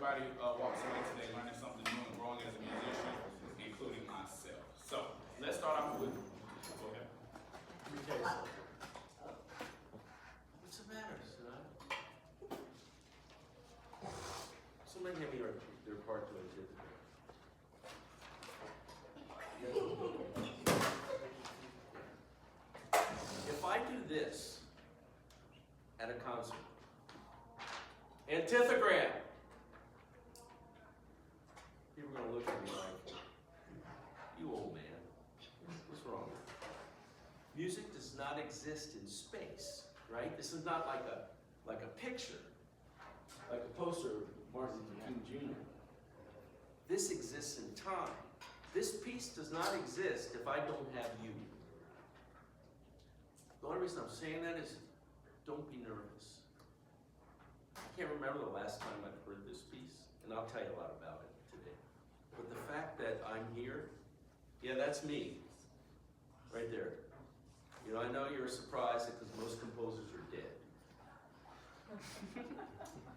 everybody walks away today learning something new and growing as a musician, including myself. So let's start off with. Go ahead. Let me tell you something. What's the matter, son? Somebody hand me their part to Antithigram. If I do this at a concert, Antithigram, people are going to look at me like, you old man, what's wrong with you? Music does not exist in space, right? This is not like a picture, like a poster of Martin Luther King Jr. This exists in time. This piece does not exist if I don't have you. The only reason I'm saying that is, don't be nervous. I can't remember the last time I've heard this piece, and I'll tell you a lot about it today. But the fact that I'm here, yeah, that's me, right there. You know, I know you're surprised because most composers are dead.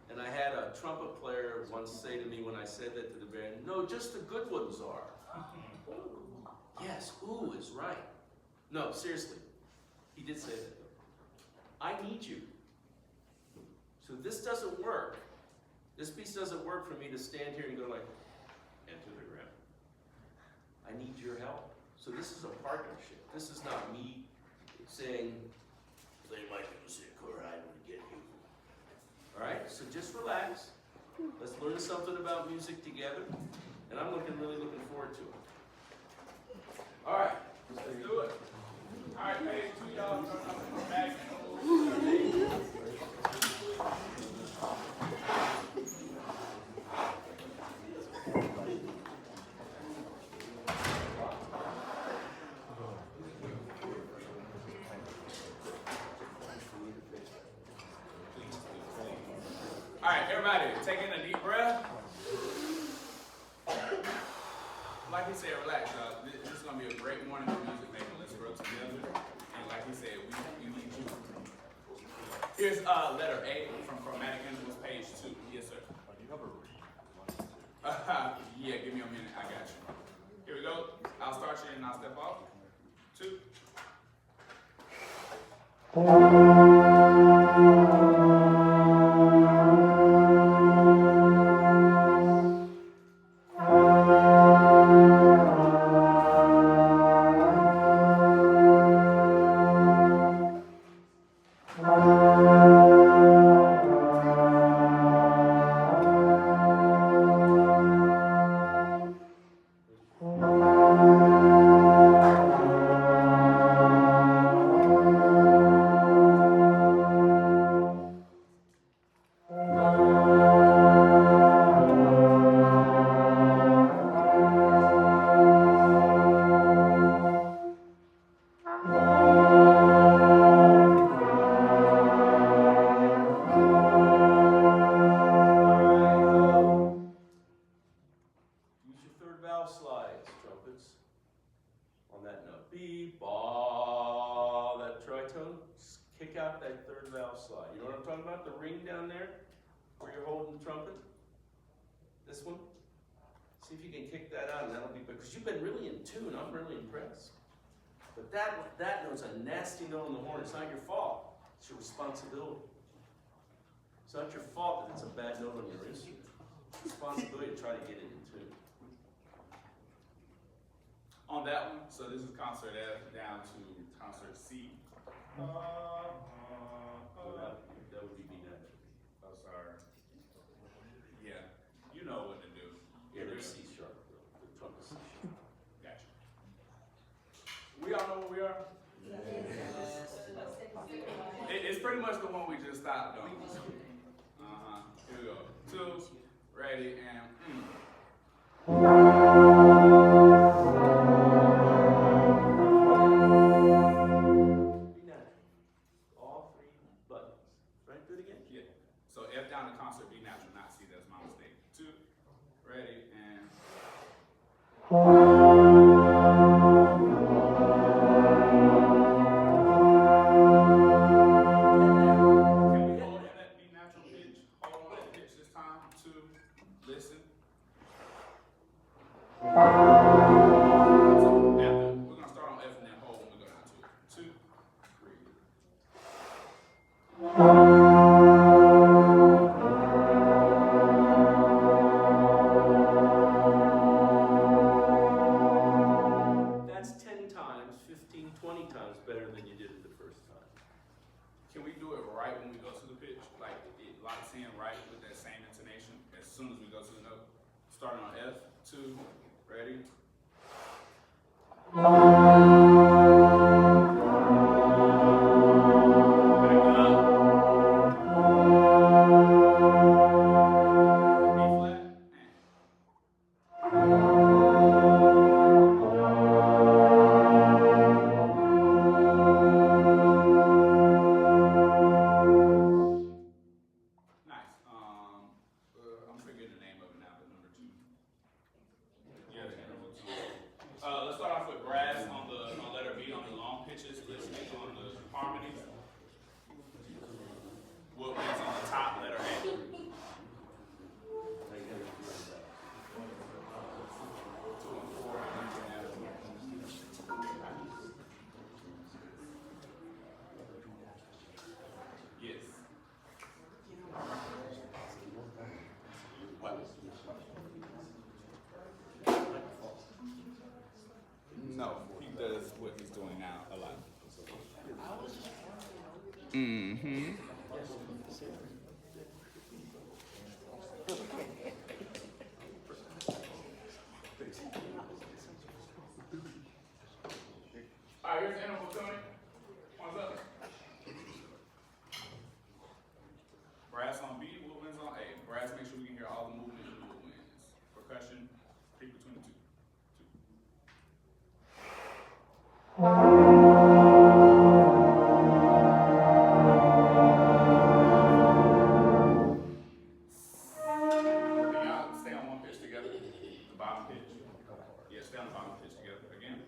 And I had a trumpet player once say to me when I said that to the band, no, just the good ones are. Yes, ooh is right. No, seriously, he did say that though. I need you. So this doesn't work. This piece doesn't work for me to stand here and go like, Antithigram. I need your help. So this is a partnership. This is not me saying, play my music or I will get you. All right, so just relax. Let's learn something about music together. And I'm really looking forward to it. All right, Let's do it. All right, page 2, y'all. Turn up the back. All right, everybody, take in a deep breath. Like he said, relax, y'all. This is going to be a great morning for music making. Let's grow together. And like he said, we need you. Here's letter A from Chromatic Intervals, page 2. Yes, sir. Do you have a Yeah, give me a minute. I got you. Here we go. I'll start you and I'll step off. 2. Slides, trumpets, on that note. B, ba, that tritone, just kick out that third valve slide. You know what I'm talking about? The ring down there, where you're holding the trumpet? This one? See if you can kick that out and that'll be, because you've been really in tune, I'm really impressed. But that note's a nasty note on the horn, it's not your fault, it's your responsibility. It's not your fault that it's a bad note on your instrument. It's your responsibility to try to get it in tune. On that one, so this is concert F down to concert C. That would be B natural. Oh, sorry. Yeah, you know what to do. Yeah, there's C sharp, the trumpet C sharp. Gotcha. We all know where we are? It's pretty much the one we just stopped on. Here we go. 2, ready, and All 3 buttons. Right? Do it again? yeah. So F down to concert B natural, not C. That's my mistake. 2, ready, and. Can we hold in that B natural pitch? Hold on that pitch this time. 2, That's 10 times, 15, 20 times better than you did it the first time. Can we do it right when we go to the pitch? Like it locks in right with that same intonation as soon as we go to the note. Starting on F2, ready? Back up. B flat. Nice. I'm forgetting the name of it now, but number 2. Yeah, the interval 2. Let's start off with brass on letter B on the long pitches, listening on the harmonies. Woodwinds on the top, letter A. 2 and 4. Yes. No, he does what he's doing now a lot. Mm-hmm. All right, here's the interval, Tony. One's up. Brass on B, woodwinds on A. Brass, make sure we can hear all the movement in the woodwinds. Percussion, pick between the two. Can y'all stay on one pitch together? The bottom pitch. Yeah, stay on the bottom pitch together. Again.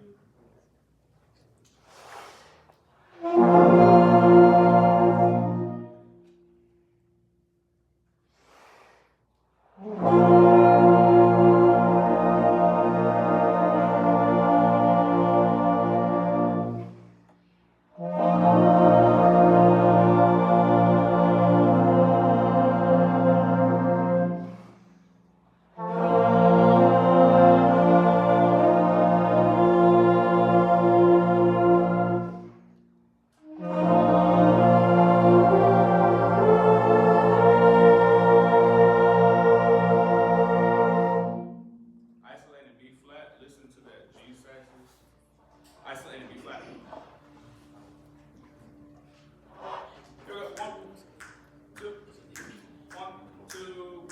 Isolating B flat, listen to that G saxes. Isolating B flat. Here we go. 1, 2, 1, 2,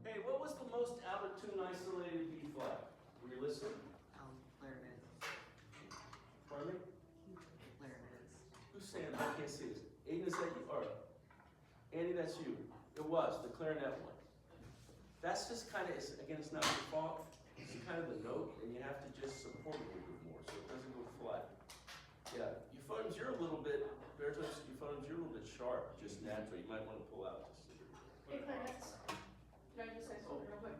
Hey, what was the most out of tune isolated B flat? Were you listening? Clarinet. Pardon me? Clarinet. Who's saying that? I can't see this. Aiden, is that you? Or Andy, that's you. It was, the clarinet one. That's just kind of, again, it's not your fault. It's kind of the note, and you have to just support it a little bit more so it doesn't go flat. Yeah, euphoniums, you're a little bit, baritones, euphoniums, you're a little bit sharp, just naturally. You might want to pull out just a little bit. Hey, clarinets, can I just say something real quick?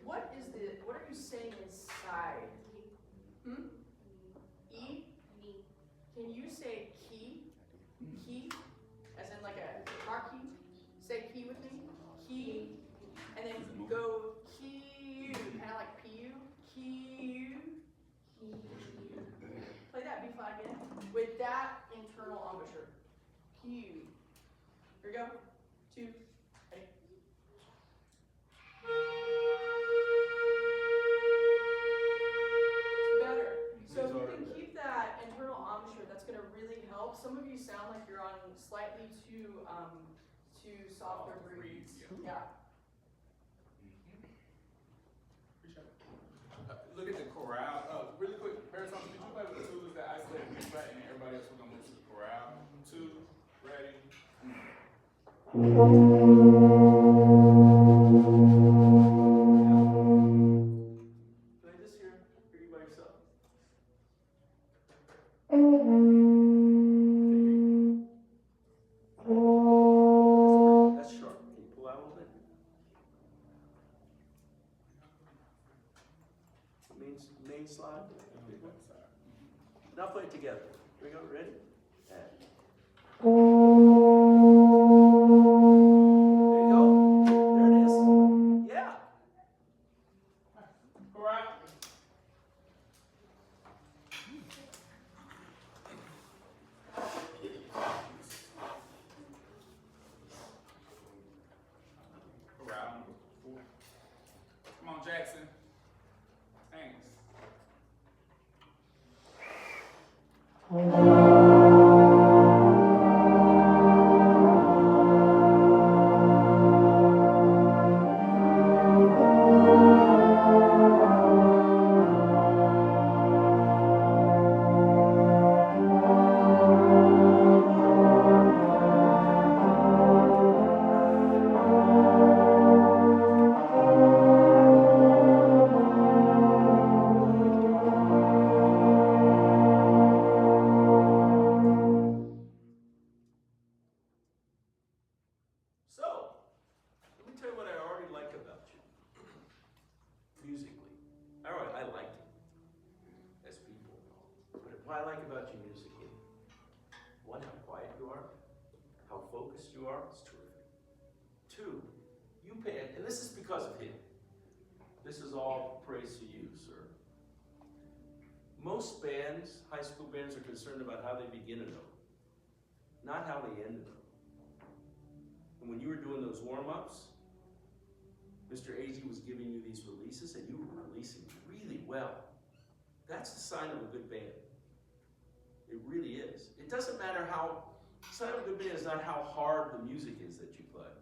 What are you saying inside? Hmm? E? Can you say key? Key? As in like a guitar key? Say key with me. Key. And then go key. Kind of like P-U. Key. Play that B flat again. With that internal embouchure. Key. Here we go. 2, ready. It's better. So if you can keep that internal embouchure, that's going to really help. Some of you sound like you're on slightly too soft or breathes. Yeah. Look at the chorale Can I just hear you by yourself? That's sharp. Can you pull out a little bit? Main slide. Now play it together. Here we go. Ready? And. There you go. There it is. Yeah. Chorale. Chorale number 4. Come on, Jackson. Thanks. So, let me tell you what I already like about you. Musically. I like you as people. But what I like about you musically, one, how quiet you are, how focused you are, it's terrific. Two, you pay, and this is because of him. This is all praise to you, sir. Most bands, high school bands, are concerned about how they begin a note, not how they end a note. And when you were doing those warm-ups, Mr. Agee was giving you these releases, and you were releasing really well. That's the sign of a good band. It really is. It doesn't matter how, the sign of a good band is not how hard the music is that you play.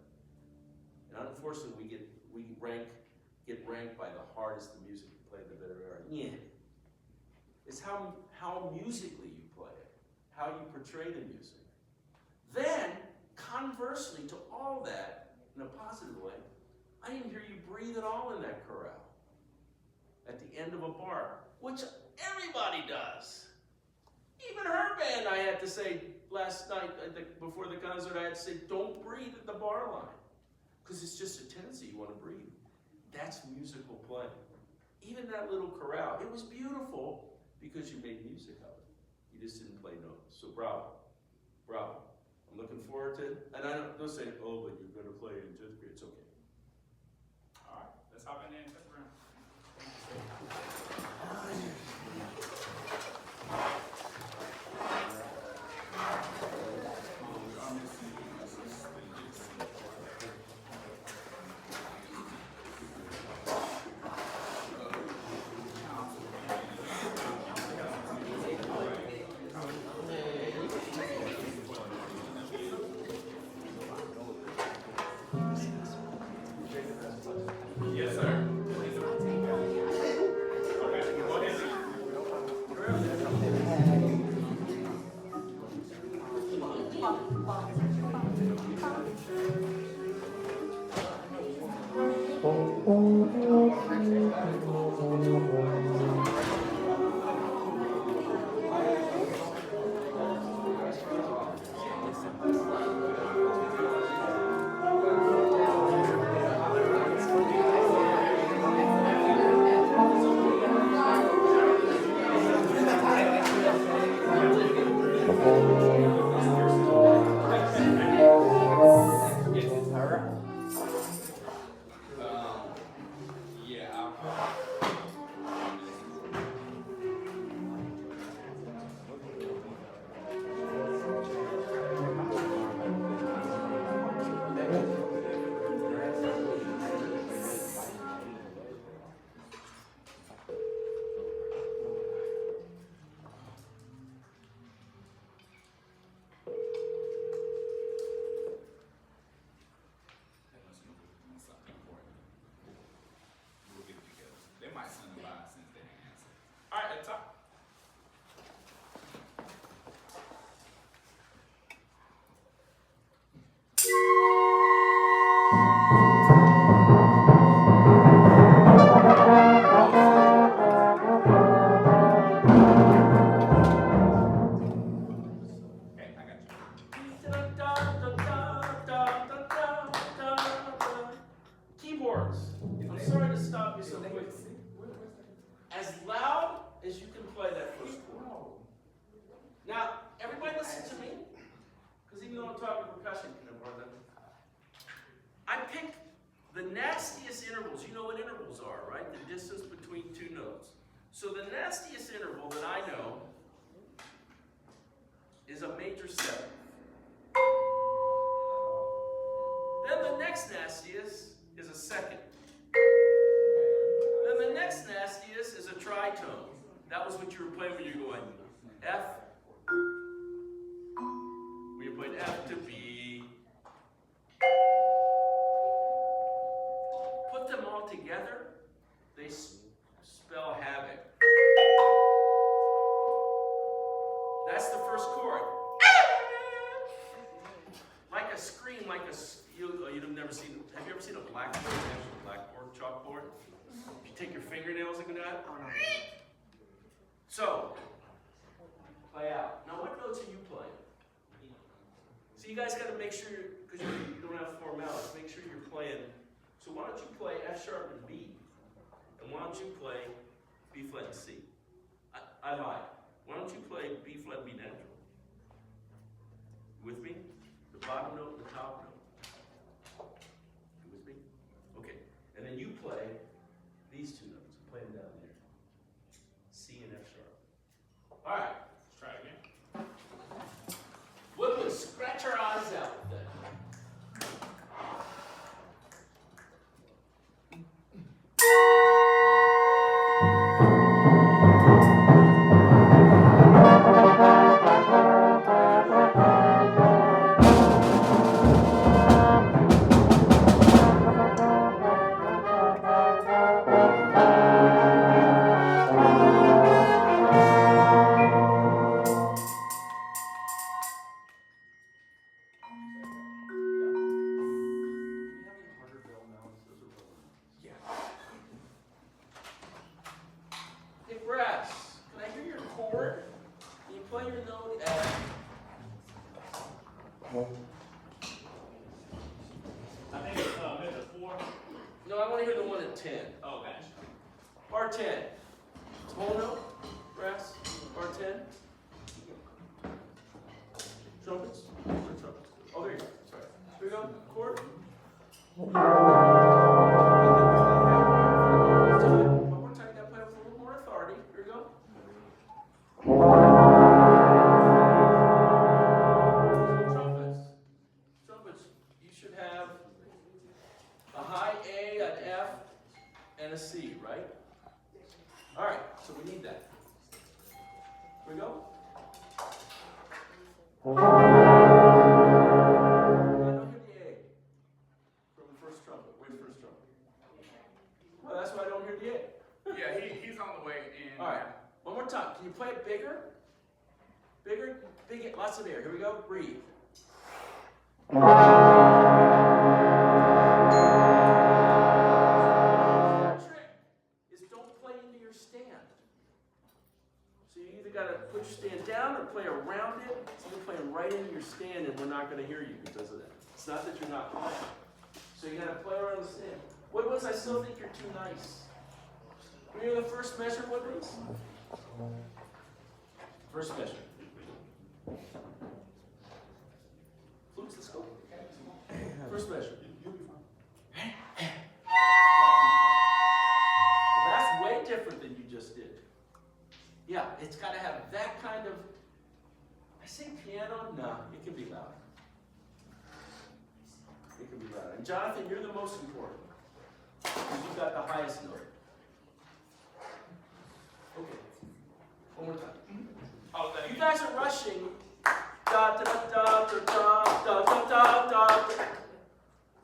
And unfortunately, we get ranked by the hardest the music you play, the better we are. Yeah. It's how musically you play it, how you portray the music. Then, conversely to all that, in a positive way, I didn't hear you breathe at all in that chorale. At the end of a bar, which everybody does. Even her band, I had to say last night, before the concert, I had to say, don't breathe at the bar line. Because it's just a tendency, you want to breathe. That's musical play. Even that little chorale, it was beautiful because you made music of it. You just didn't play notes. So bravo, bravo. I'm looking forward to it. And I don't say, oh, but you're going to play in 10th grade. It's okay. All right, let's hop in there and touch around. Yes, sir. know what intervals are, right? The distance between two notes. So the nastiest interval that I know is a major seventh. Then the next nastiest is a second. Then the next nastiest is a tritone. That was what you were playing when you were going F. When you played F to B. Put them all together, they spell havoc. That's the first chord. Like a scream, like a, you've never seen, have you ever seen a blackboard, an actual blackboard, chalkboard? If you take your fingernails and go that. Oh, no. So, play out. Now what notes are you playing? So you guys got to make sure, because you don't have 4 mouths, make sure you're playing. So why don't you play F sharp and B? And why don't you play B flat and C? I lied. Why don't you play B flat, B natural? You with me? The bottom note and the top note. You with me? Okay. And then you play these 2 notes. Play them down there. C and F sharp. All right. Let's try it again. Woodland, scratch our eyes out with that. Hey, Brass, can I hear your chord? Can you play your note at... I think it's measure 4. No, I want to hear the one at 10. Oh, gotcha. Bar 10. Whole note, Brass, bar 10. Trumpets? Where's the trumpets? Oh, there you go. Sorry. Here we go. Chord. One more time, you gotta play with a little more authority. Here we go. So trumpets. Trumpets, you should have a high A, an F, and a C, right? All right, so we need that. Here we go. I don't hear the A from the first trumpet. Where's the first trumpet? Well, that's why I don't hear the A. Yeah, he's on the way in. All right, one more time. Can you play it bigger? Bigger? Big, lots of air. Here we go. Breathe. The trick is don't play into your stand. So you either got to put your stand down or play around it. So you're playing right into your stand and we're not going to hear you because of that. It's not that you're not playing. So you got to play around the stand. Woodlands, I still think you're too nice. When you're the first measure, Woodlands? First measure. Flutes, let's go. First measure. Well, that's way different than you just did. Yeah, it's got to have that kind of, I say piano? No, it can be loud. It can be loud. And Jonathan, you're the most important. Because you've got the highest note. Okay. One more time. Oh, thank You guys are rushing. Da da da da da da da da da.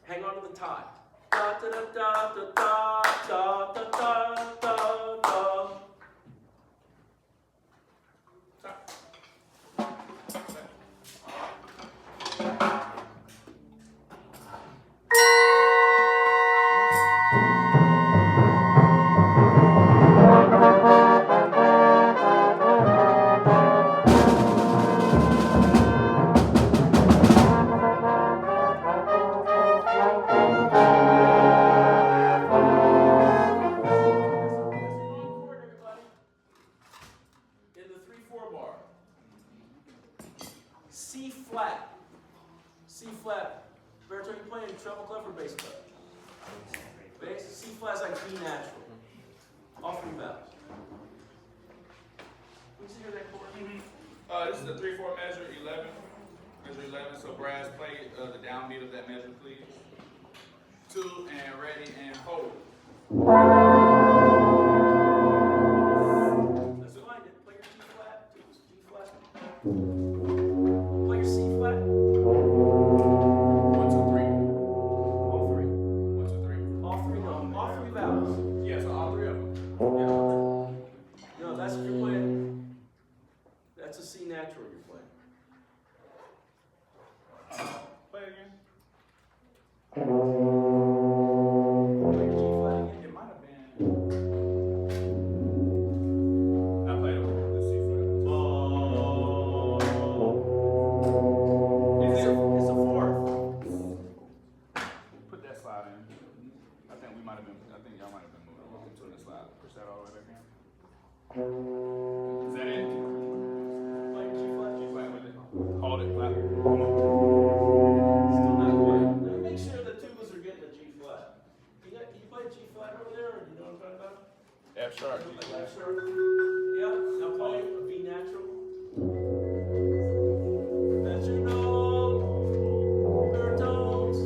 Hang on to the tie. Da da da da da da da da da da. Stop. This is the 3/4 measure, 11. Measure 11. So brass, play the downbeat of that measure, please. 2 and ready and hold. Let's find it. Play your G flat. G flat. Play your C flat. 1, 2, 3. All three. 1, 2, 3. All three. No. All three vowels. Yeah, so all 3 of them. Yeah. No, that's what you're playing. That's a C natural you're playing. Play it again. Play your G flat again. It might have been. I played the C flat. It's a fourth. Put that slide in. I think y'all might have been moving to the slide. Push that all the way back in. Is that it? Play your G flat. G flat with it. Hold it, clap. Still not quite. Let me make sure the tubas are getting a G flat. Can you play G flat over there, or do you know what I'm talking about? F sharp. Like F sharp? Yeah, now play a B natural. That's your note. Baritones.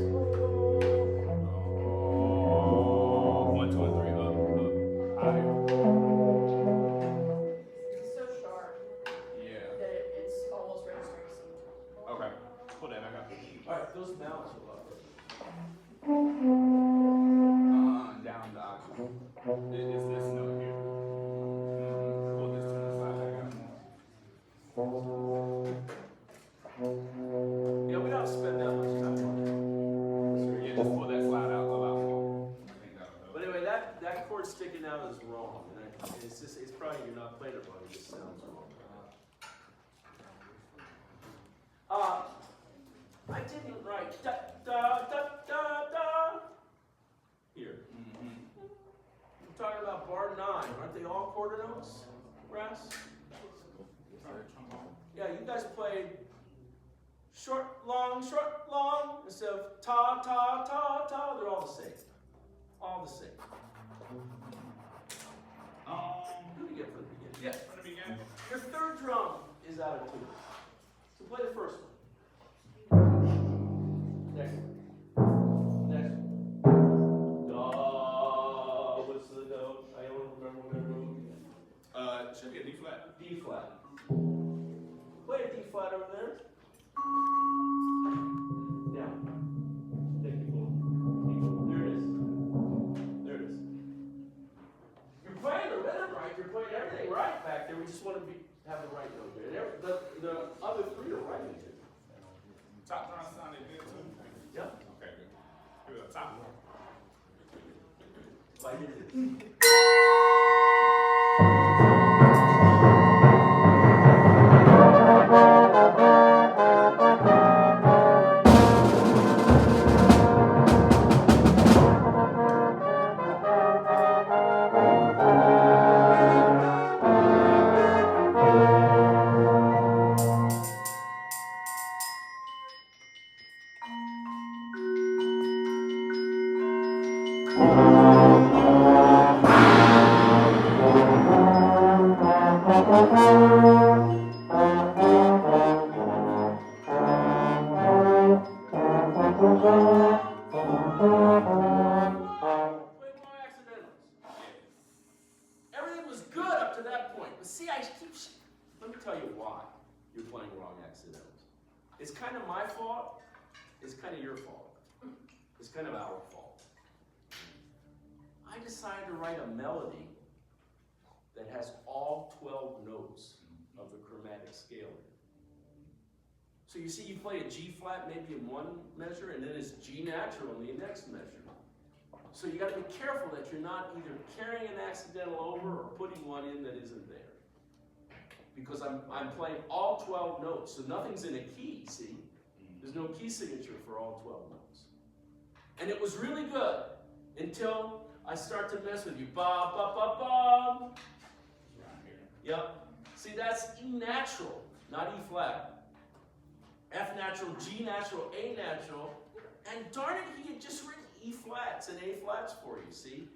1, 2, and 3. Up. Higher. It's so sharp Yeah. that it's almost registering C. Okay. Pull that back up. Alright, those mouths are up. Down the octave. It's this note here. Pull this to the side back out. Yeah, we don't spend that much time on Yeah, just pull that slide out a lot more. I think that'll it. help. But anyway, that chord sticking out is wrong. And it's probably you're not playing it wrong, it just sounds wrong. I didn't write da da da da da here. I'm talking about bar 9. Aren't they all quarter notes, brass? Yeah, you guys played short, long, instead of ta, ta, ta, ta. They're all the same. All the same. Who do you get from the beginning? Yeah, from the beginning. Your third drum is out of tune. So play the first one. Next one. Next one. Da. What's the note? I don't remember what I wrote. It should be a D flat. D flat. Play a D flat over there. Now. Thank you, Lord. There it is. There it is. You're playing the rhythm right. You're playing everything right back there. We just want to have the right note there. The other three are right in here. Top drum sounded good too. Yep. Okay, good. Here we go. Top. Like it. Everything was good up to that point. But see, let me tell you why you're playing wrong accidentals. It's kind of my fault. It's kind of your fault. It's kind of our fault. I decided to write a melody that has all 12 notes of the chromatic scale in it. So you see, you play a G flat maybe in one measure, and then it's G natural in the next measure. So you got to be careful that you're not either carrying an accidental over or putting one in that isn't there. Because I'm playing all 12 notes, so nothing's in a key, see? There's no key signature for all 12 notes. And it was really good until I start to mess with you. Ba, ba, ba, ba. Yep. See, that's E natural, not E flat. F natural, G natural, A natural. And darn it, he had just written E flats and A flats for you, see?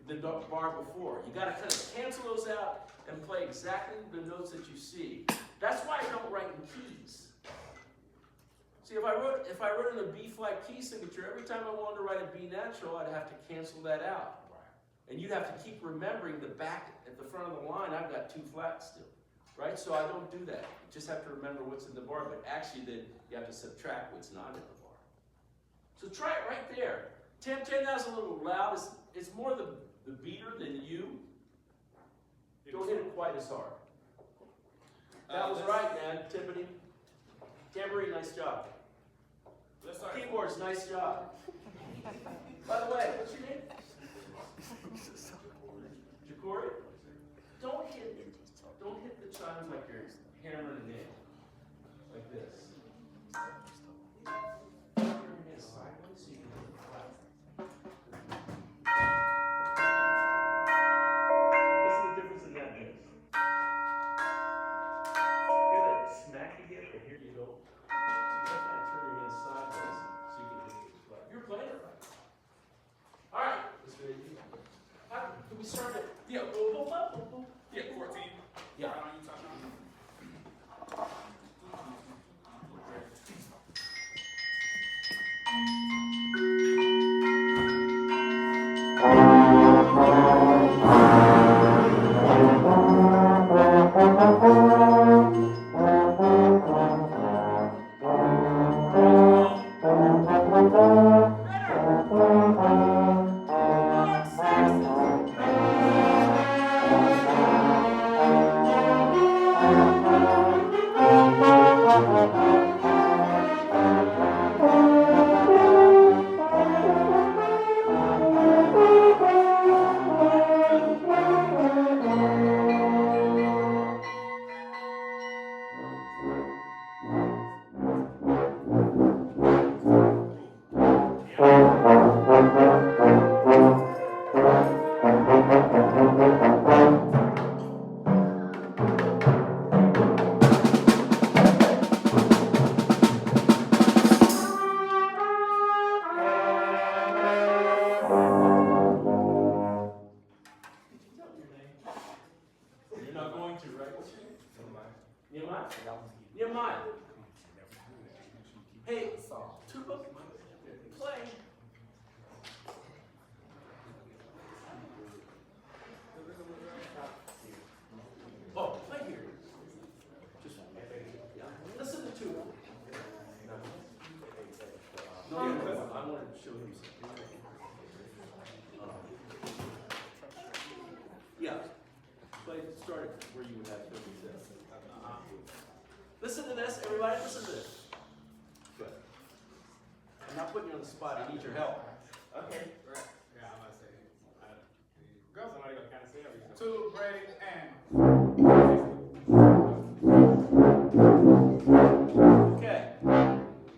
The bar before. You got to kind of cancel those out and play exactly the notes that you see. That's why I don't write in keys. See, if I wrote in a B flat key signature, every time I wanted to write a B natural, I'd have to cancel that out. And you'd have to keep remembering the back at the front of the line, I've got 2 flats still. Right? So I don't do that. You just have to remember what's in the bar, but actually then you have to subtract what's not in the bar. So try it right there. 10-10, that's a little loud. It's more the beater than you. Don't hit it quite as hard. That was right, man. Tiffany. Tambourine, nice job. Let's start. Keyboards, nice job. By the way, what's your name? Ja'Cory? Don't hit the chimes like you're hammering a nail. Like this. Turn your hand sideways so you can hit the flat. What's the difference in that is? Hear that smack you get, but here you go. So you have to turn your hand sideways so you can hit the flat. You're playing it right. All right. Let's ready. Can we start it? Yeah. Boom, boom, boom, boom, boom. Yeah, 14. Yeah. Right on, you touch on. Nehemiah. Hey, tuba, play. Oh, play here. Just listen to tuba. No, I wanted to show him something. Yeah. Play, start where you would have to exist. Listen to this, everybody, listen to this. Good. I'm not putting you on the spot, I need your help. Okay. Right. Yeah, I'm gonna say. Girl, somebody gonna kind of say everything. 2, Brady, and. Okay.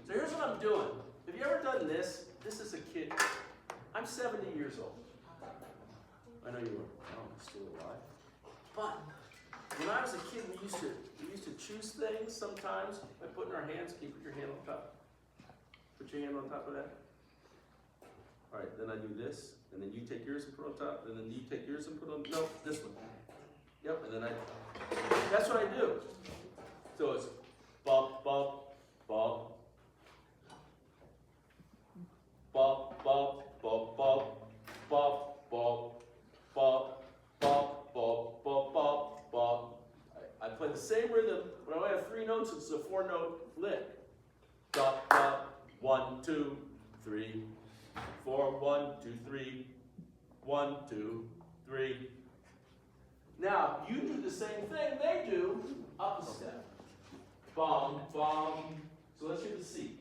So here's what I'm doing. Have you ever done this? This is a kid. I'm 70 years old. I know you were. Oh, I'm still alive. But when I was a kid, we used to choose things sometimes by putting our hands. Can you put your hand on top? Put your hand on top of that. All right, then I do this, and then you take yours and put on top, and then you take yours and put on, no, this one. Yep, and then that's what I do. So it's bop, bop, bop, bop, bop, bop, bop, bop, bop, bop, bop, bop, bop, bop, bop. I play the same rhythm, but I only have 3 notes, it's a 4-note lick. Dot, dot, 1, 2, 3, 4, 1, 2, 3, 1, 2, 3. Now, you do the same thing they do, up a step. Bum, bum. So let's hear the C.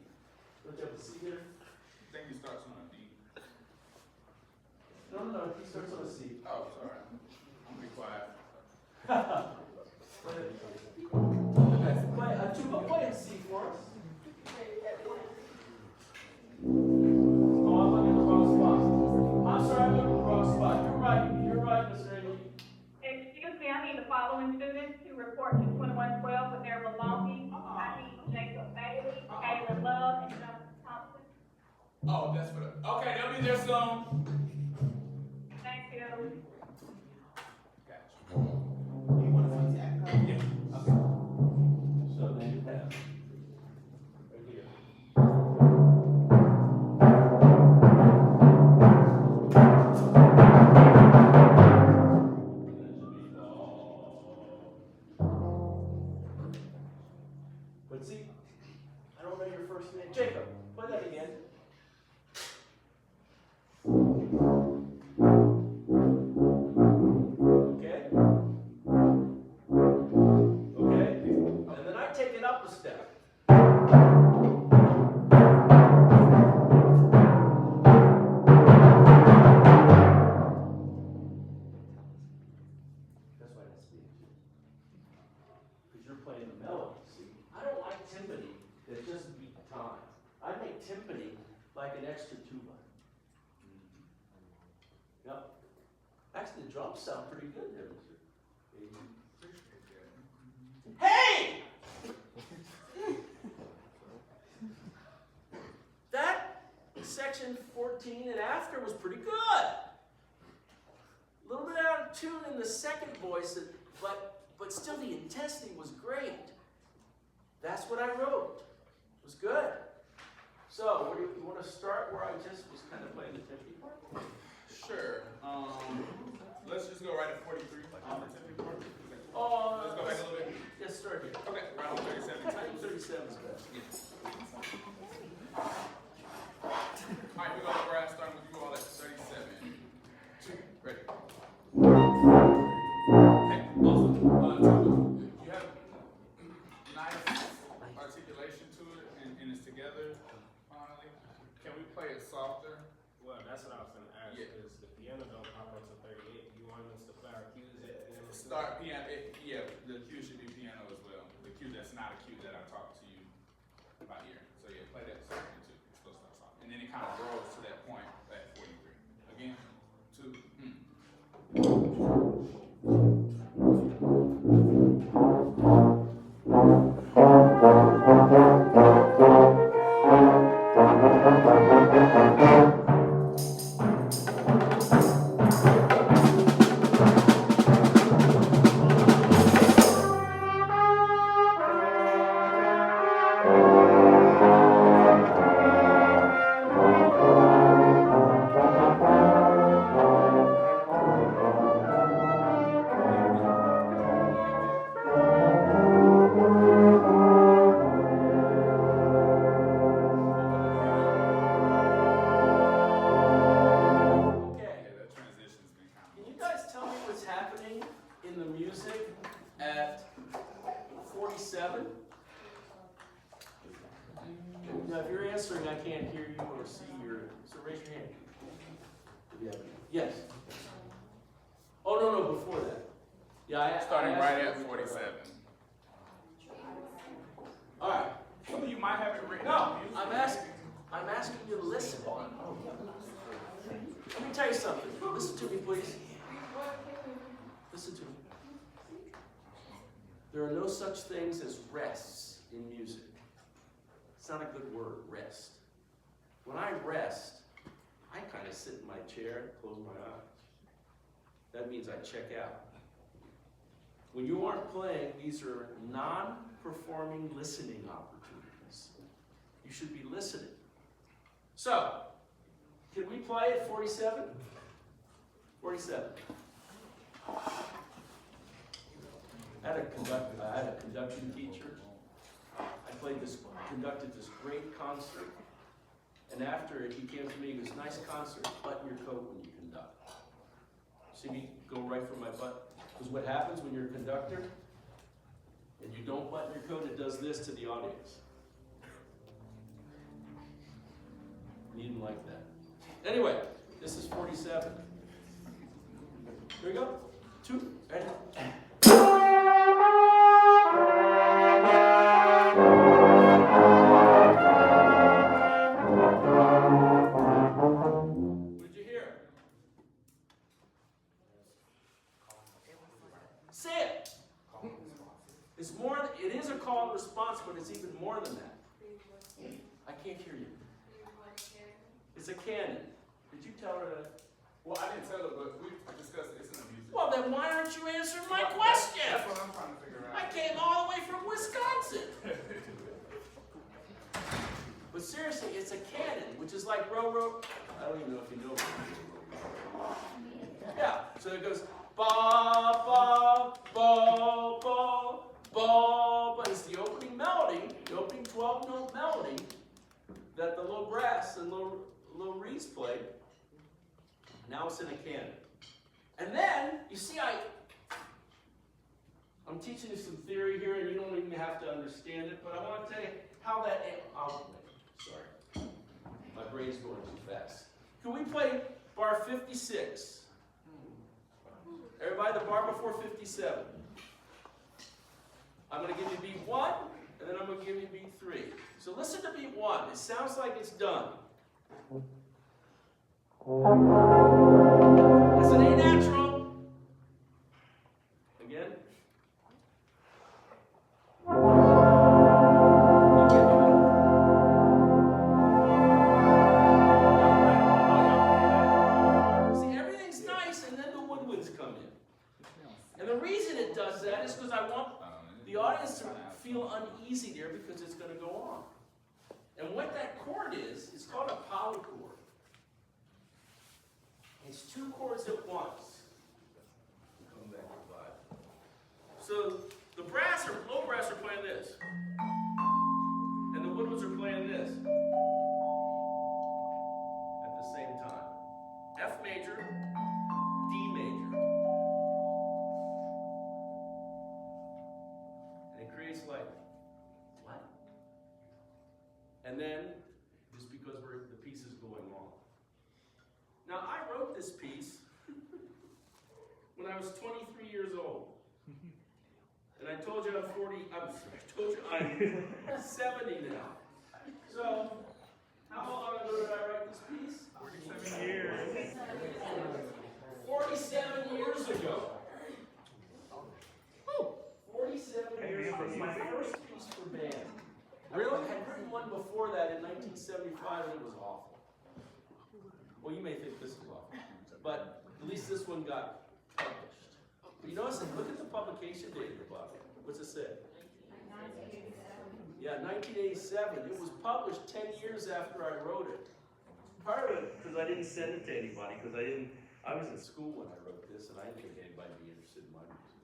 Don't you have a C here? I think he starts on a D. No, he starts on a C. Oh, sorry. I'm gonna be quiet. Play a C for us. Oh, I'm looking at the wrong spot. I'm sorry, I'm looking at the wrong spot. You're right, Miss Amy. Excuse me, I need the following students to report to 2112 with their belongings. I need Jacob Bailey, Kayla Love, and Jonathan Thompson. Oh, that's for the. Okay, they'll be there soon. Thank you. Gotcha. You want to see that? Yeah. Okay. because you're playing the melody, see? I don't like timpani that just beat time. I make timpani like an extra tuba. Yep. Actually, the drums sound pretty good there, Mr. Hey! That section 14 and after was pretty good. A little bit out of tune in the second voice, but still the intensity was great. That's what I wrote. It was good. So, where do you want to start where I just was kind of playing the timpani part? Sure. Let's just go right at 43 on the tipping part. Oh, Let's go back a little bit. Yes, start here. Okay, right on 37. I think 37 is best. Alright, we're gonna grab starting with you all at 37. 2, ready. Okay, awesome. You have nice articulation to it and it's together finally. Can we play it softer? Well, that's what I was going to ask, Yeah. because the piano don't pop up to 38. You want us to play our cues at piano? Start piano. Yeah, the cue should be piano as well. The cue that's not a cue that I talked to you about here. So yeah, play that softly too. It's supposed to start soft. And then it kind of grows to that point at 43. Again, 2. Okay. Yeah, that transition's been kind Can you guys tell me what's happening in the music at 47? Now, if you're answering, I can't hear you or see your, so raise your hand. Yeah. Yes. Oh, no, before that. Yeah, I starting I right asked at you- 47. All right. Some of you might have it written No, down. I'm asking you to listen. Let me tell you something. Listen to me, please. Listen to me. There are no such things as rests in music. It's not a good word, rest. When I rest, I kind of sit in my chair, close my eyes. That means I check out. When you aren't playing, these are non-performing listening opportunities. You should be listening. So, can we play at 47? 47. I had a conduction teacher. Conducted this great concert. And after it, he came to me, he goes, nice concert, button your coat when you conduct. See me go right for my butt? Because what happens when you're a conductor and you don't button your coat, it does this to the audience. He didn't like that. Anyway, this is 47. Here we go. 2, ready? What did you hear? Say it. It's more. It is a call and response, but it's even more than that. I can't hear you. It's a canon. Did you tell her that? Well, I didn't tell her, but we discussed it. It's in the music. Well, then why aren't you answering my question? That's what I'm trying to figure I out. came all the way from Wisconsin. But seriously, it's a canon, which is like row, row. I don't even know if you know row, row. Yeah, so it goes ba, ba, ba, ba, ba, but it's the opening melody, the opening 12-note melody that the low brass and low reeds play. Now it's in a canon. And then, you see, I'm teaching you some theory here, and you don't even have to understand it, but I want to tell you how that, sorry, my brain's going too fast. Can we play bar 56? Everybody, the bar before 57. I'm going to give you beat 1, and then I'm going to give you beat 3. So listen to beat 1. It sounds like it's done. That's an A natural. Again. I'll give you one. See, everything's nice, and then the woodwinds come in. And the reason it does that is because I want the audience to feel uneasy there because it's going to go on. And what that chord is called a polychord. It's 2 chords at once. Come back to 5. So the brass or low brass are playing this. And the woodwinds are playing this. At the same time. F major, D major. And it creates like, what? And then, just because the piece is going on. Now, I wrote this piece when I was 23 years old. And I told you I'm 70 now. So, how long ago did I write this piece? 47 years. 47 years ago. 47 years ago. It's my first piece for band. Really? I had written one before that in 1975 and it was awful. Well, you may think this is awful, but at least this one got published. But you notice, look at the publication date at the bottom. What's it say? 1987. Yeah, 1987. It was published 10 years after I wrote it. Part of it because I didn't send it to anybody because I was in school when I wrote this and I didn't think anybody would be interested in my music.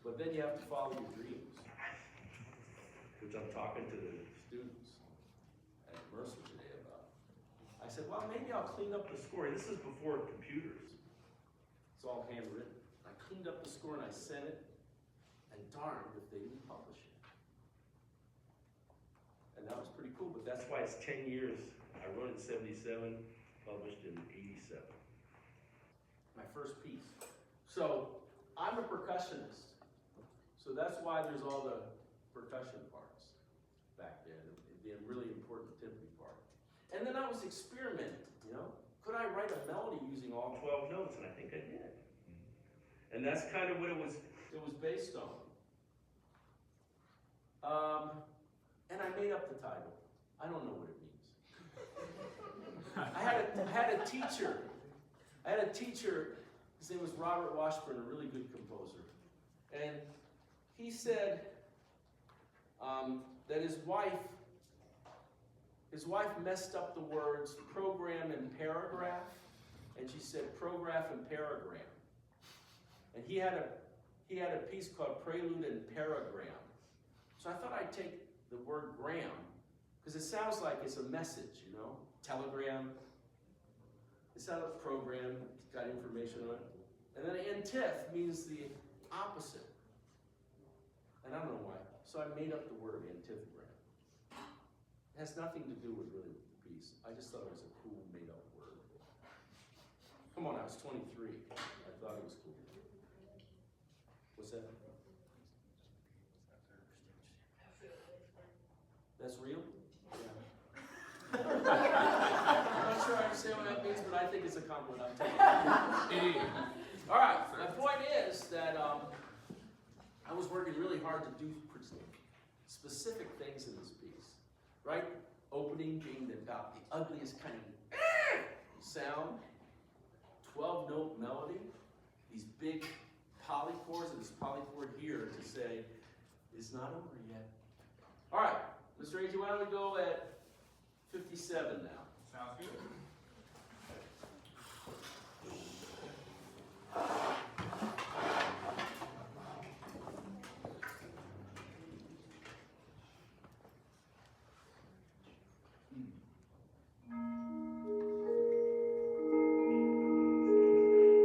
But then you have to follow your dreams, which I'm talking to the students at Mercer today about. I said, well, maybe I'll clean up the score. This is before computers. It's all handwritten. I cleaned up the score and I sent it, and darned if they didn't publish it. And that was pretty cool, but that's why it's 10 years. I wrote it in 77, published in 87. My first piece. So, I'm a percussionist. So that's why there's all the percussion parts back there, the really important timpani part. And then I was experimenting, you know? Could I write a melody using all 12 notes? And I think I did. And that's kind of what it was based on. And I made up the title. I don't know what it means. I had a teacher, his name was Robert Washburn, a really good composer. And he said that his wife messed up the words program and paragraph, and she said prograph and paragram. And he had a piece called Prelude and Paragram. So I thought I'd take the word gram, because it sounds like it's a message, you know? Telegram. It sounded like program, it's got information on it. And then antith means the opposite. And I don't know why. So I made up the word antithigram. It has nothing to do with really with the piece. I just thought it was a cool made up word. Come on, I was 23. I thought it was cool. What's that? That's real? Yeah. I'm not sure I understand what that means, but I think it's a compliment. I'm taking it. All right, my point is that I was working really hard to do specific things in this piece, right? Opening being about the ugliest kind of sound, 12-note melody, these big polychords, and this polychord here to say, it's not over yet. All right, Mr. A.J., why don't we go at 57 now? Sounds good.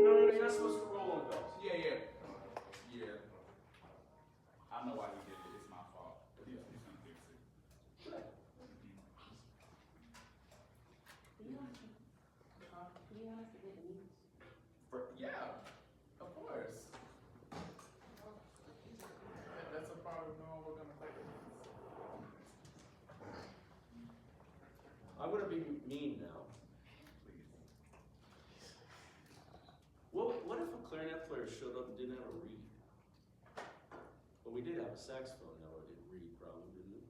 No, you're not supposed to roll on those. Yeah. I know why you did it. It's my fault. He's gonna fix it. Good. showed up and didn't have a reed. Well, we did have a saxophone, no, it didn't reed probably, didn't it?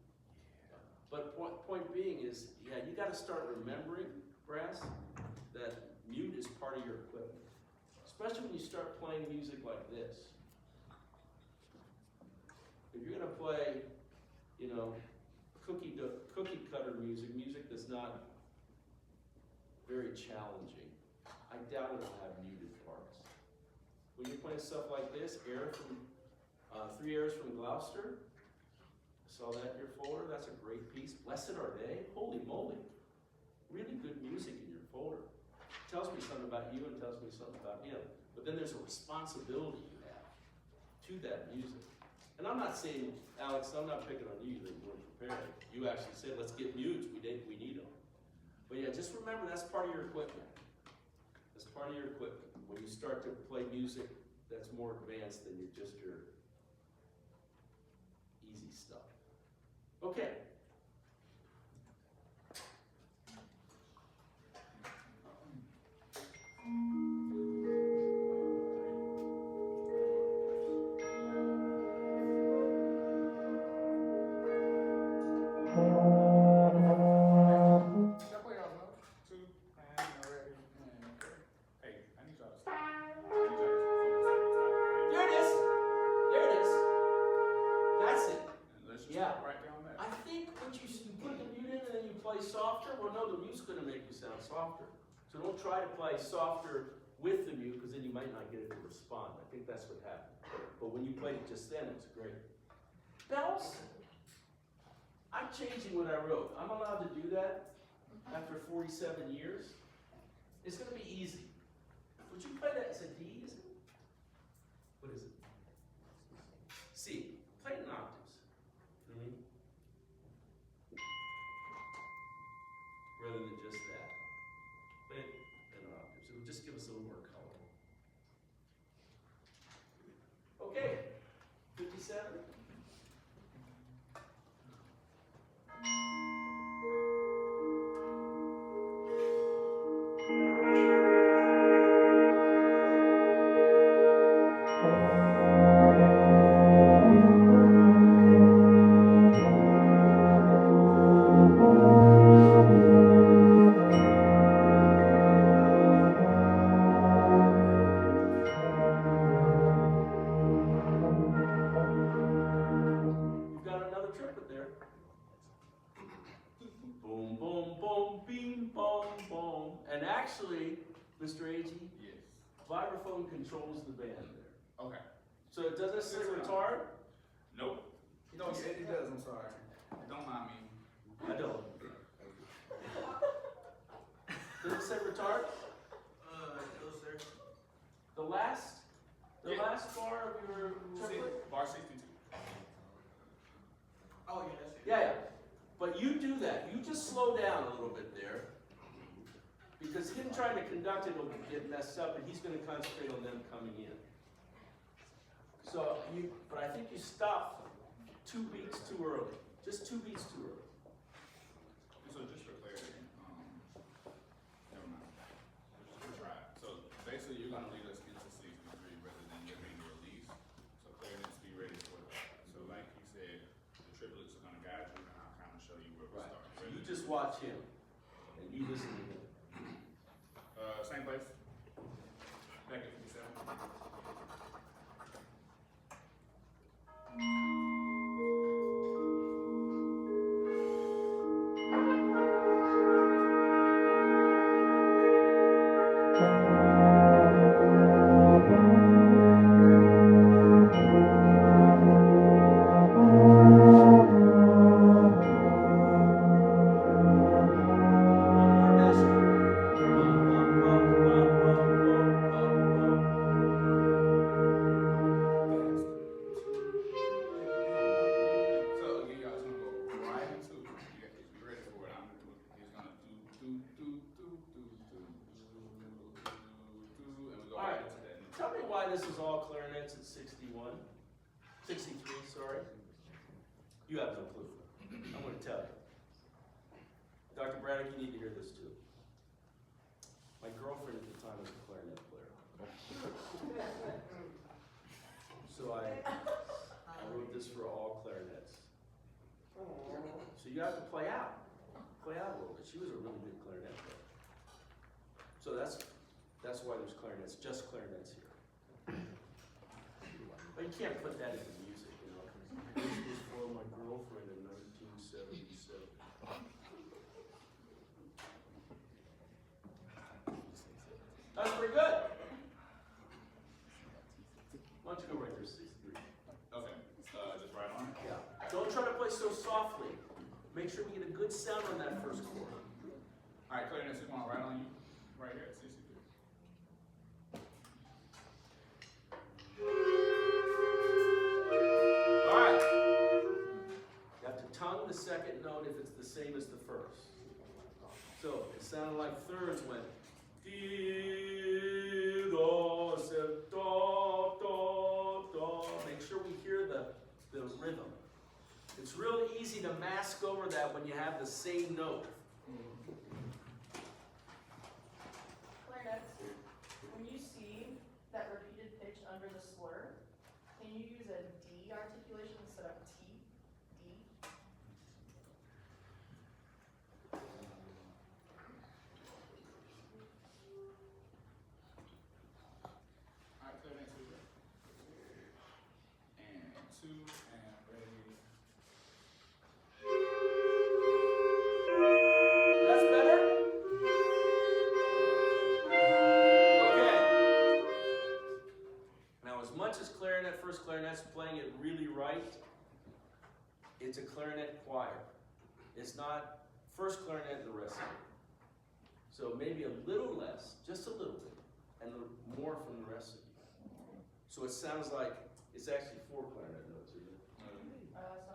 But point being is, yeah, you gotta start remembering, brass, that mute is part of your equipment. Especially when you start playing music like this. If you're gonna play, you know, cookie cutter music, music that's not very challenging, I doubt it'll have muted parts. When you're playing stuff like this, air from, 3 airs from Gloucester, I saw that in your folder, that's a great piece. Blessed Are They, holy moly. Really good music in your folder. Tells me something about you and tells me something about him. But then there's a responsibility you have to that music. And I'm not saying, Alex, I'm not picking on you that you weren't prepared. You actually said, let's get mutes, we need them. But yeah, just remember that's part of your equipment. That's part of your equipment. When you start to play music that's more advanced than just your easy stuff. Okay. Softer. So don't try to play softer with the mute because then you might not get it to respond. I think that's what happened. But when you played it just then, it was great. Bells, I'm changing what I wrote. I'm allowed to do that after 47 years. It's going to be easy. Would you play that as a D, is it? What is it? C. Play it in octaves. Mm-hmm. Rather than just that. Play it in octaves. It'll just give us a little more color. Okay, 57. Mr. Agee? Yes. Vibraphone controls the band there. Okay. So it doesn't say retard? Nope. No, it does, I'm sorry. Don't mind me. I don't. Does it say retard? No, sir. The last bar of your triplet? Bar 62. Oh, yeah, that's it. Yeah. But you do that. You just slow down a little bit there. Because him trying to conduct it will get messed up, and he's going to concentrate on them coming in. So but I think you stop 2 beats too early. Just 2 beats too early. So just for clarity, never mind. Just try it. So basically, you're going to lead us into 63 rather than giving a release. So clarinets be ready for that. So like he said, the triplets are going to guide you, and I'll kind of show you where we start. So you just watch him, and you listen to him. Same place. Back at 57. This is all clarinets at 63, sorry. You have no clue. I'm going to tell you. Dr. Braddock, you need to hear this too. My girlfriend at the time was a clarinet player. you have to play out a little bit. She was a really good clarinet player. So that's why there's clarinets, just clarinets here. But you can't put that into music, you know. This was for my girlfriend in 1977. That's pretty good. Why don't you go right there, 63? Okay, just right on. Yeah. Don't try to play so softly. Make sure we get a good sound on that first chord. All right, clarinet, so come on, right on you. Right here at 63. All right. You have to tongue the second note if it's the same as the first. So it sounded like thirds went dee, do, si, do, do, do. Make sure we hear the rhythm. It's real easy to mask over that when you have the same note. Clarinets, when you see that repeated pitch under the slur, can you use a D articulation instead of T? D? All right, clarinet, 2. And 2, and ready. That's better? Okay. Now, as much as clarinet, first clarinet's playing it really right, it's a clarinet choir. It's not first clarinet and the rest of it. So maybe a little less, just a little bit, and more from the rest of you. So it sounds like it's actually 4 clarinet notes, isn't it?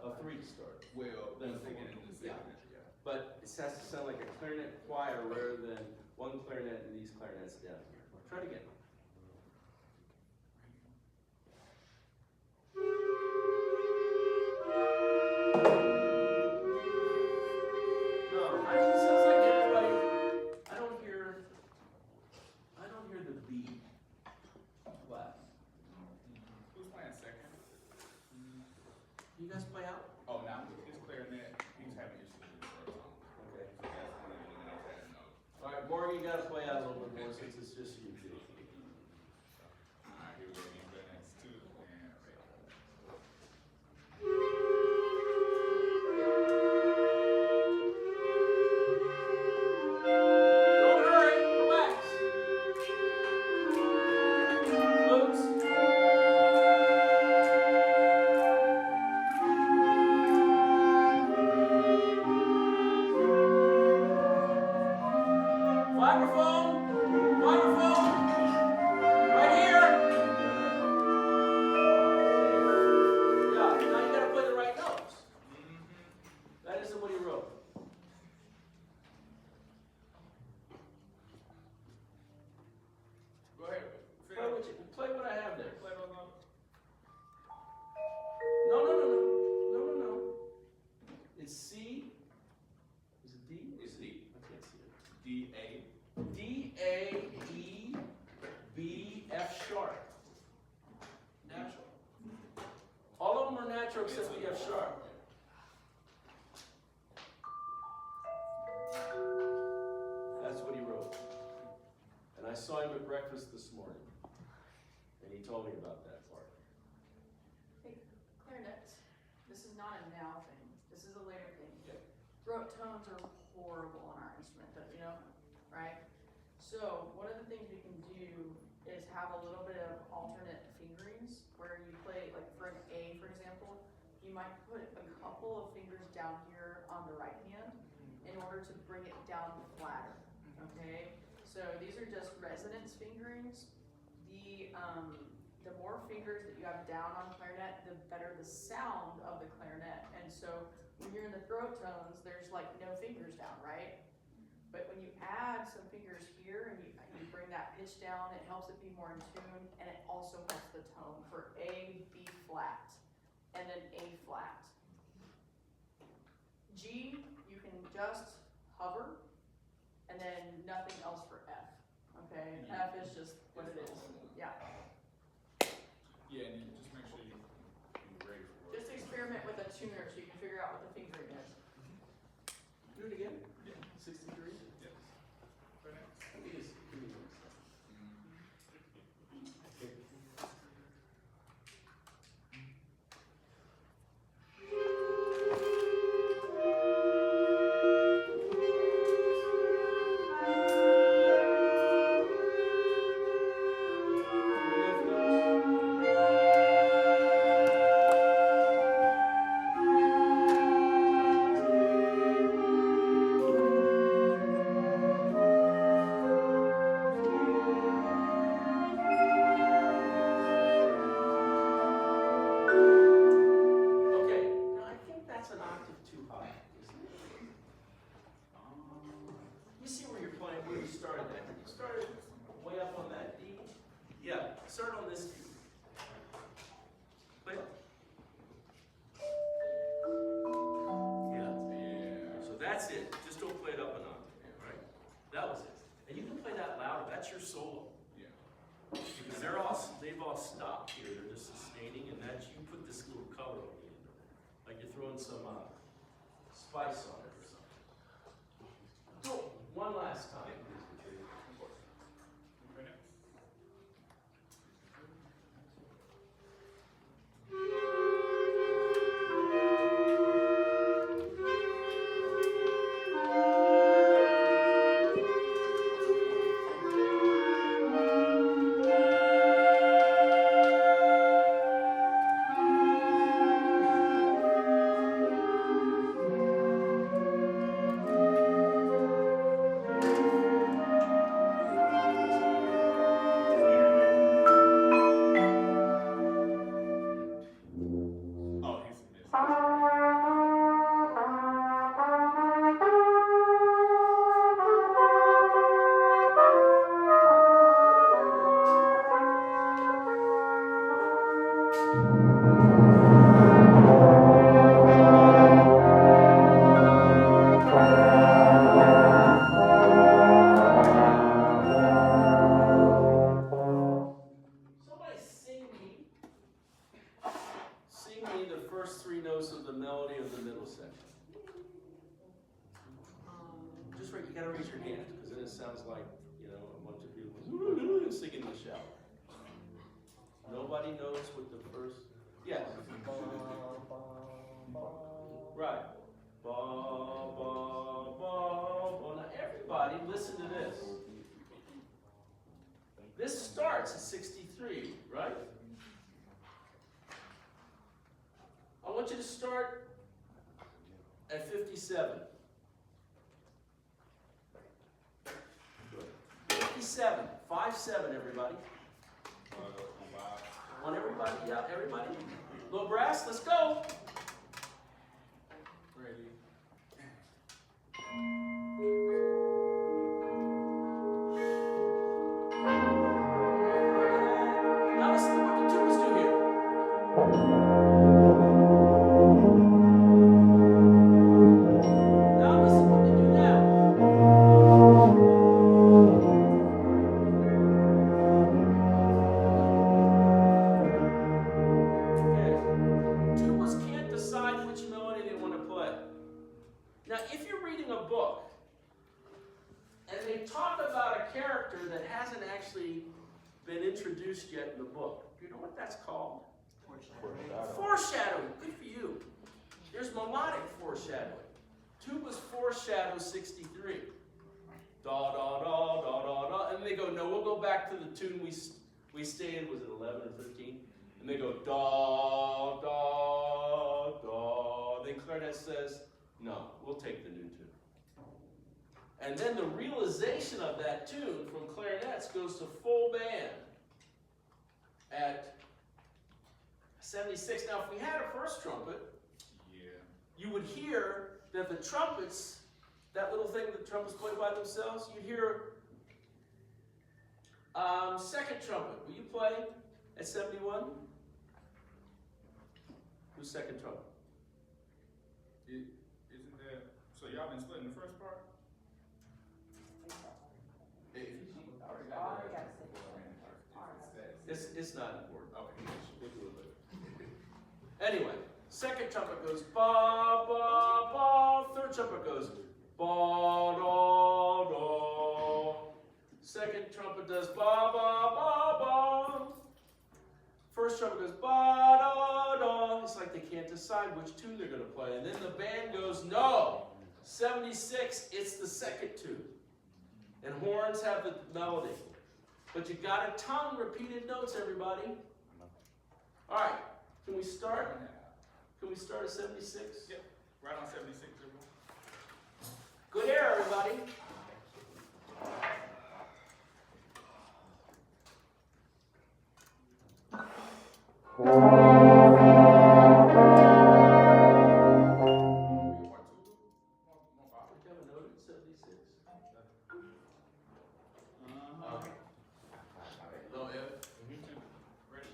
So 3 to start. Well, Then then four. second and the Yeah. second, yeah. But it has to sound like a clarinet choir rather than one clarinet and these clarinets down here. Try it again. No, it sounds like everybody. I don't hear the B flat. Who's playing second? You guys play out? Oh, now his clarinet, he's having issues with the first song. Okay. So that's one of the notes I didn't know. All right, Morgan, you gotta play out a little bit more since it's just you two. All right, here we go. Clarinets 2 and ready. Don't hurry, relax. Flutes. Vibraphone, right here. Yeah, now you gotta play the right notes. That isn't what he wrote. Go ahead. Play what I have there. Play those notes. No. It's C. Is it D? It's D. I can't see it. D, A. D, A, E, B, F sharp. Natural. All of them are natural except the F sharp. That's what he wrote. And I saw him at breakfast this morning. And he told me about that part. Hey, clarinet, this is not a now thing. This is a later thing. Yeah. Throat tones are horrible on our instrument, don't you know? Right? So one of the things we can do is have a little bit of alternate fingerings where you play, like for an A, for example, you might put a couple of fingers down here on the right hand in order to bring it down flatter. Okay? So these are just resonance fingerings. The more fingers that you have down on clarinet, the better the sound of the clarinet. And so when you're in the throat tones, there's like no fingers down, right? But when you add some fingers here and you bring that pitch down, it helps it be more in tune, and it also helps the tone for A, B flat, and then A flat. G, you can just hover, and then nothing else for F. Okay, F is just what it is. Yeah. Yeah, and you just make sure you're ready for it. Just experiment with a tuner so you can figure out what the fingering is. That's it. Just don't play it up and on. Right? That was it. And you can play that louder. That's your solo. Yeah. Because they've all stopped here. They're just sustaining, and that's you put this little color on the end of it. Like you're throwing some spice on it or something. So, one last time. Of course. Okay, next. Oh, he's missed. Somebody sing me the first three notes of the melody of the middle section. Just right, you gotta raise your hand, because then it sounds like, a bunch of people singing in the shower. Nobody knows what the first, yes. Right. Ba, ba, ba, ba. Now everybody listen to this. This starts at 63, right? I want you to start at 57. 57, 5-7, everybody. Want everybody? Yeah, everybody. Low brass, let's go. Ready. Now listen to what the tubas do here. Now listen what they do now. Okay. Tubas can't decide which melody they want to play. Now, if you're reading a book and they talk about a character that hasn't actually been introduced yet in the book, do you know what that's called? Foreshadowing. Good for you. There's melodic foreshadowing. Tubas foreshadow 63. Da da da da da da, and they go, no, we'll go back to the tune we stayed in. Was it 11 or 13? And they go da da da. Then clarinet says, no, we'll take the new tune. And then the realization of that tune from clarinets goes to full band at 76. Now, if we had a first trumpet, Yeah. you would hear that the trumpets, that little thing that trumpets play by themselves, you'd hear second trumpet. Will you play at 71? Who's second trumpet? Isn't that, so y'all been splitting the first part? It's not important. Okay. We'll do it later. Anyway, second trumpet goes ba ba ba. Third trumpet goes ba da da. Second trumpet does ba ba ba ba. First trumpet goes ba da da. It's like they can't decide which tune they're going to play, and then the band goes no. 76. It's the second tune, and horns have the melody. But you got to tongue repeated notes, everybody. All right, can we start? Can we start at 76? Yep. Right on 76, everyone. Good air, everybody. Do you have a note at 76? Uh-huh. Low F. Ready? Ready?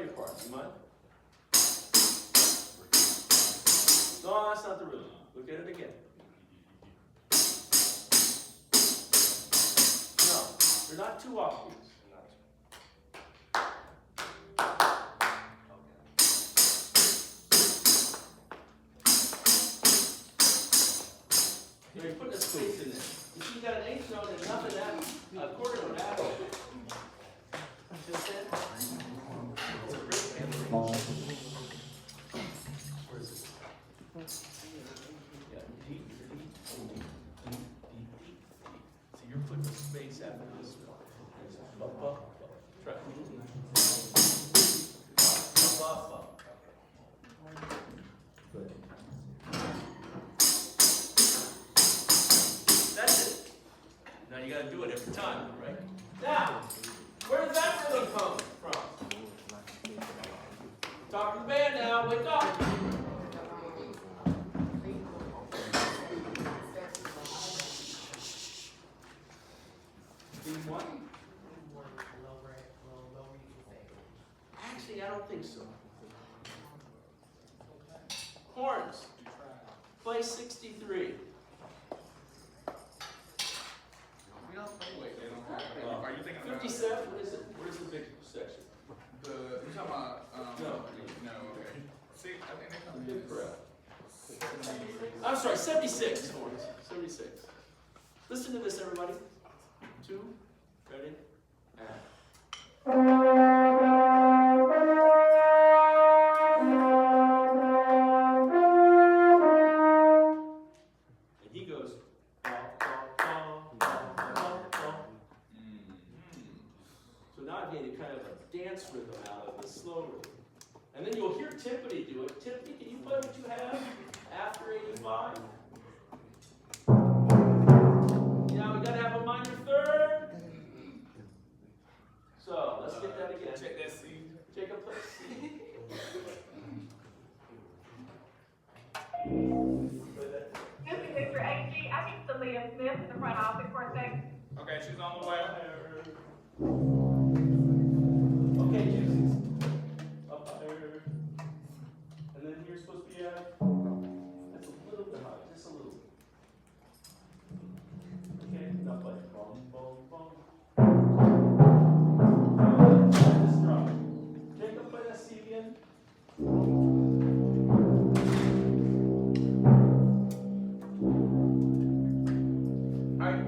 your part. You mind? No, that's not the rhythm. Look at it again. No, they're not two octaves. You're putting a space in there. You see, you got an eighth note and nothing after, a quarter note after. Just that? It's a great band. Where is it? Yeah, deep, deep, deep, deep, deep, deep. So you're putting a space after this note. Ba, ba, ba. Try. Ba, ba, ba. Good. That's it. Now you gotta do it every time, right? Now, where does that rhythm come from? Talk to the band now, wake up. Theme one? Actually, I don't think so. Horns. Play 63. Wait, they don't have. Are you thinking about 57, what is it? Where's the big section? you talking about? No. Okay. See, I think they come in. Correct. I'm sorry, 76 horns. 76. Listen to this, everybody. 2, ready, and. And he goes. Ba, ba, ba, ba, ba, ba. So now I'm getting kind of a dance rhythm out of the slow rhythm. And then you'll hear Tiffany do it. Tiffany, can you play what you have after 85? Yeah, we gotta have a minor third. So let's get that again. Check that C. Jacob, play C. Play that. This is Mr. AG. I need Celia Smith in the front office for a second. Okay, she's on the way. Okay, Juices. Up higher. And then you're supposed to be that's a little bit high, just a little bit. Okay, now play. Bum, bum, bum. Just drop. Jacob, play that C again. Alright.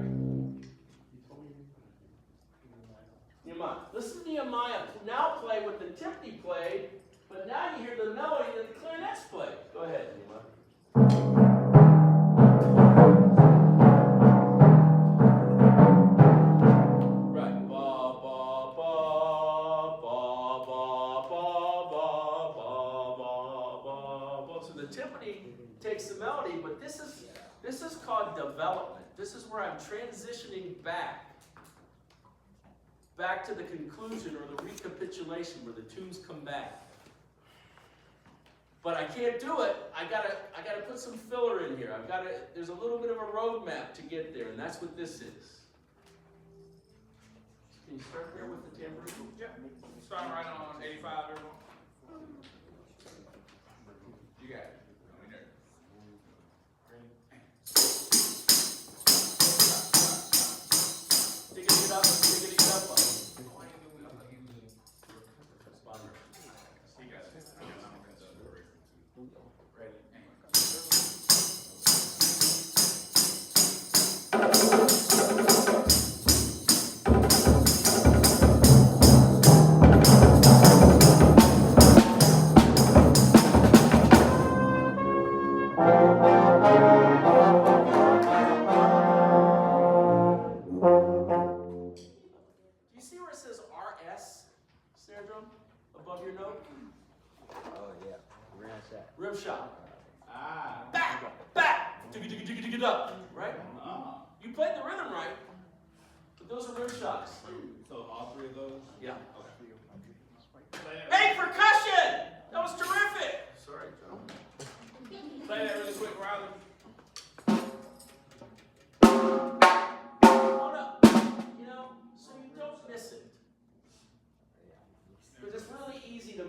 Nehemiah. Listen to Nehemiah now play what the Tiffany played, but now you hear the melody that the clarinets play. Go ahead, Nehemiah. Right. Ba ba ba ba ba ba ba ba ba ba ba. So the Tiffany takes the melody, but this is called development. This is where I'm transitioning back to the conclusion or the recapitulation where the tunes come back. But I can't do it. I gotta put some filler in here. There's a little bit of a roadmap to get there, and that's what this is. Can you start there with the tambourine? Yeah. Starting right on 85, everyone. You got it. I mean, there. Digging it up. He got it. Ready? Do you see where it says RS, snare drum, above your note? Oh, yeah. Where's that? Rim shot. Ah. Back, dig it up, right? Ah. You played the rhythm right, but those are rim shots. So all three of those? Yeah. Play that, Hey, percussion! That was terrific! Sorry, John. play that really quick, Riley. Hold up. So you don't miss it. Because it's really easy to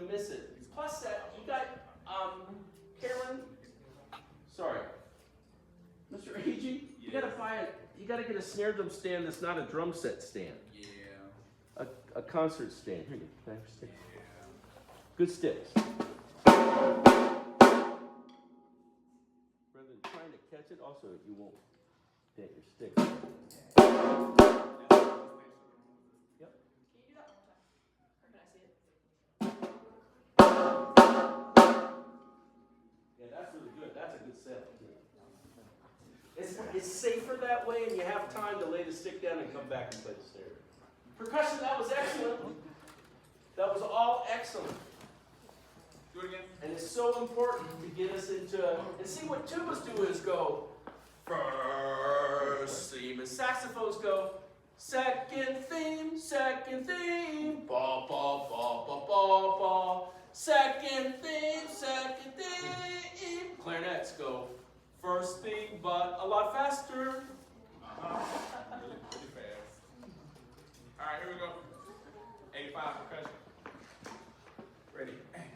You gotta get a snare drum stand that's not a drum set stand. Yeah. A concert stand. Here you go. Can I have your sticks? Yeah. Good sticks. Rather than trying to catch it, also you won't dent your stick. Yep. Can you do that one more time? Or can I see it? Yeah, that's really good. That's a good set. It's safer that way, and you have time to lay the stick down and come back and play the snare. Percussion, that was excellent. That was all excellent. Do it again. And it's so important to get us into, and see what tubas do is go first theme, and saxophones go second theme, ba ba ba ba ba ba. Second theme, clarinets go first theme, but a lot faster. Really fast. All right, here we go. 85 percussion. Ready. Maybe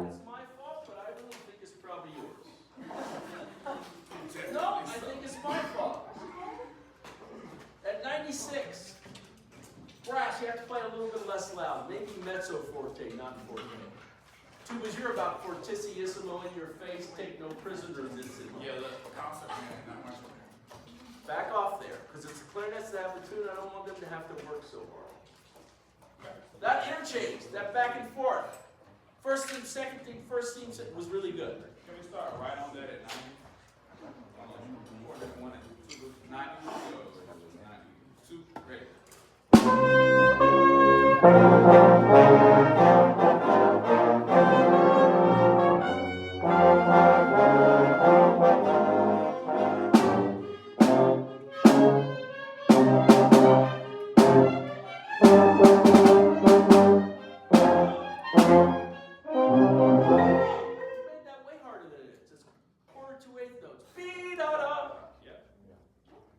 that's my fault, but I really think it's probably yours. No, I think it's my fault. At 96, brass, you have to play a little bit less loud. Maybe mezzo forte, not forte. Tubas, you're about fortissimo in your face, take no prisoners. Yeah, look, concert, man, not much. Back off there, because it's the clarinets that have the tune. I don't want them to have to work so hard. That interchange, that back and forth. First theme, second theme, first theme was really good. Can we start right on that at 90? Or just 1 and 2, 90, 92, ready.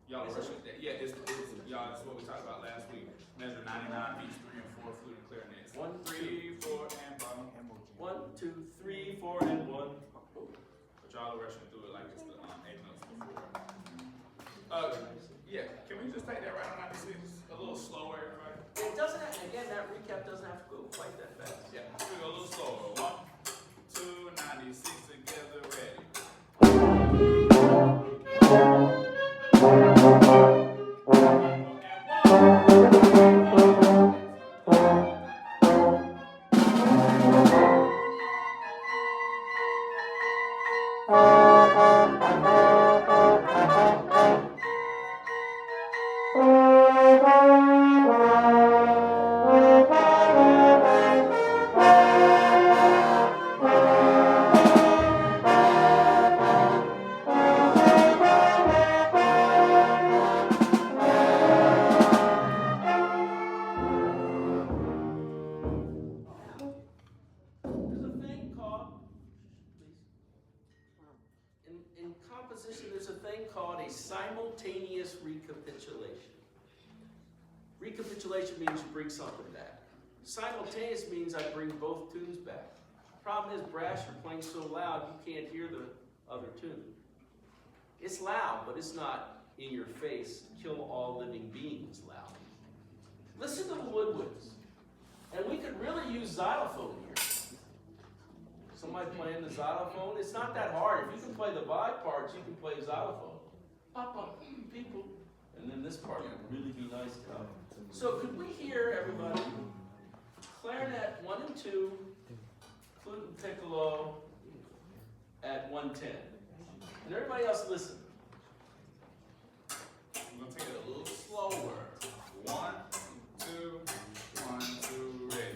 Y'all rush with that. Yeah, y'all, that's what we talked about last week. Measure 99 beats, 3 and 4 flute and clarinets. 1, 3, 4, and bottom. 1, 2, 3, 4, and 1. But y'all are rushing through it like it's the 8 notes before. Yeah, can we just take that right on 96? A little slower, everybody. It doesn't have, again, that recap doesn't have to go quite that fast. Yeah, we go a little slower. 1, 2, 96 together, ready. There's a thing called a simultaneous recapitulation. Recapitulation means you bring something back. Simultaneous means I bring both tunes back. Problem is, brass, you're playing so loud you can't hear the other tune. It's loud, but it's not in your face, kill all living beings loud. Listen to the woodwinds. And we could really use xylophone here. Somebody playing the xylophone, it's not that hard. If you can play the vibe parts, you can play xylophone. Papa, people. And then this part would really be nice to have. So could we hear, everybody, clarinet 1 and 2, flute and piccolo at 110. And everybody else listen. We're going to take it a little slower. 1, 2, 1, 2, ready.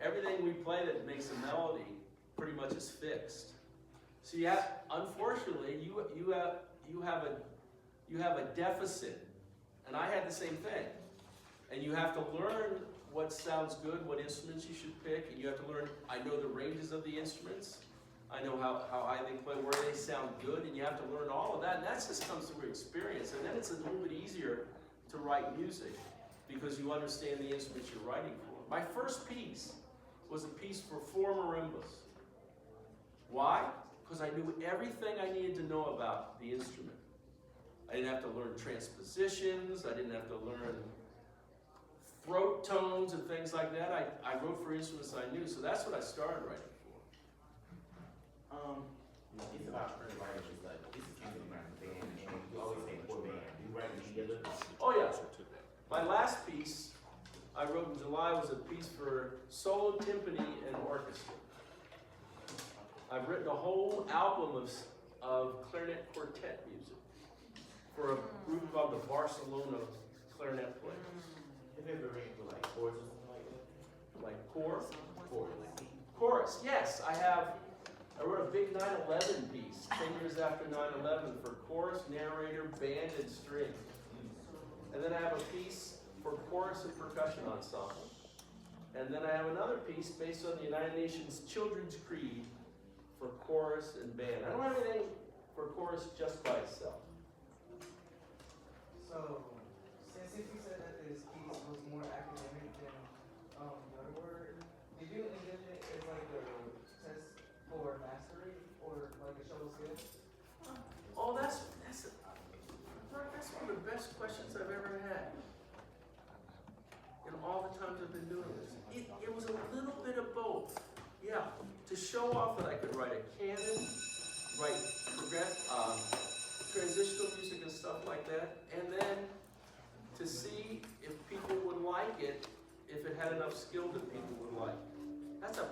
everything we play that makes a melody pretty much is fixed. So unfortunately, you have a deficit, and I had the same thing. And you have to learn what sounds good, what instruments you should pick, and you have to learn. I know the ranges of the instruments. I know how high they play, where they sound good, and you have to learn all of that. And that just comes through experience, and then it's a little bit easier to write music because you understand the instruments you're writing for. My first piece was a piece for 4 marimbas. Why? Because I knew everything I needed to know about the instrument. I didn't have to learn transpositions. I didn't have to learn throat tones and things like that. I wrote for instruments I knew, so that's what I started writing for. It's about current writing. It's like, this is kind of my band, and you always say for band. You write it together? Oh yeah. My last piece I wrote in July was a piece for solo timpani and orchestra. I've written a whole album of clarinet quartet music for a group called the Barcelona Clarinet Players. Have you ever written for like chorus or something like that? Like chorus? Chorus. Chorus, yes, I wrote a big 9/11 piece, 10 years after 9/11 for chorus, narrator, band, and string. And then I have a piece for chorus and percussion ensemble. And then I have another piece based on the United Nations Children's Creed for chorus and band. I don't have anything for chorus just by itself. So, since you said that this piece was more academic than your work, did you envision it as like a test for mastery or like a show of skill? Oh, that's one of the best questions I've ever had. In all the times I've been doing this, it was a little bit of both. Yeah, to show off that I could write a canon, write transitional music and stuff like that, and then to see if people would like it, if it had enough skill that people would like